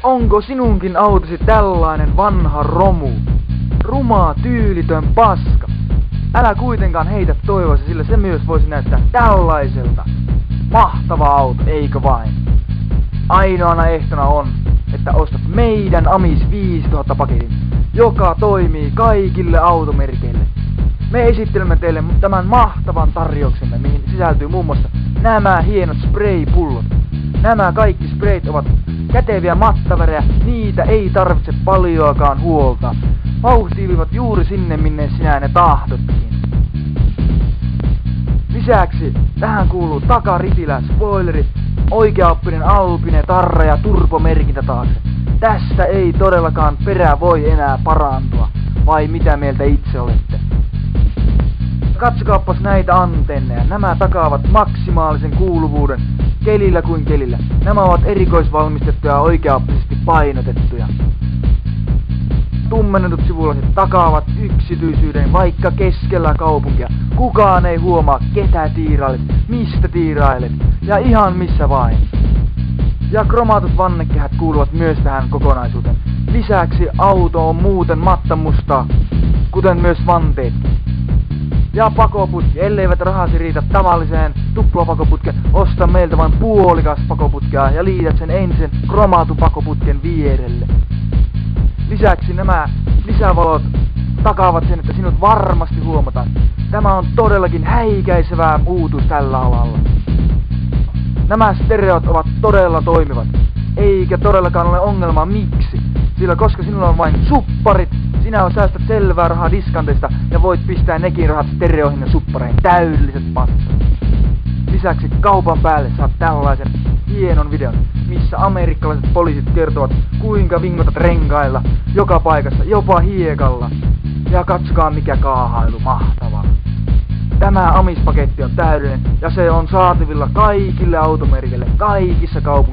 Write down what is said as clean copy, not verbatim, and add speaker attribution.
Speaker 1: Onko sinunkin autosi tällainen vanha romu? Ruma, tyylitön paska. Älä kuitenkaan heitä toivoasi, sillä se myös voisi näyttää tällaiselta. Mahtava auto, eikö vain? Ainoana ehtona on, että ostat meidän Amis 5000 paketin, joka toimii kaikille automerkeille. Me esittelemme teille tämän mahtavan tarjouksemme, mihin sisältyy muun muassa nämä hienot spraypullot. Nämä kaikki sprayt ovat käteviä mattavärejä, niitä ei tarvitse paljoakaan huolta. Vauhtiivivat juuri sinne, minne sinä ne tahdotkin. Lisäksi tähän kuuluu takaripilä, spoileri, oikeaoppinen alpine, tarra ja turbomerkintä taakse. Tästä ei todellakaan perä voi enää parantua. Vai mitä mieltä itse olette? Katsokaappas näitä antenneja. Nämä takaavat maksimaalisen kuuluvuuden kelillä kuin kelillä. Nämä ovat erikoisvalmistettuja ja oikeaoppisesti painotettuja. Tummennetut sivulasit takaavat yksityisyyden vaikka keskellä kaupunkia. Kukaan ei huomaa ketä tiirailet, mistä tiirailet ja ihan missä vain. Ja kromaatut vannekehät kuuluvat myös tähän kokonaisuuteen. Lisäksi auto on muuten mattamustaa, kuten myös vanteetkin. Ja pakoputki, elleivät rahasi riitä tavalliseen tuplapakoputkeen, osta meiltä vain puolikas pakoputkea ja liität sen entisen kromaatun pakoputken vierelle. Lisäksi nämä lisävalot takaavat sen, että sinut varmasti huomataan. Tämä on todellakin häikäisevää uutuus tällä alalla. Nämä stereot ovat todella toimivat, eikä todellakaan ole ongelmaa miksi. Sillä koska sinulla on vain supparit, sinä säästät selvää rahaa diskanteista ja voit pistää nekin rahat stereoihin ja suppareihin. Täydelliset patsat. Lisäksi kaupan päälle saat tällaisen hienon videon, missä amerikkalaiset poliisit kertovat kuinka vingotat renkailla joka paikassa, jopa hiekalla. Ja katsokaa mikä kaahailu, mahtavaa. Tämä Amis-paketti on täydellinen ja se on saatavilla kaikille automerkeille kaikissa kaupungeissa.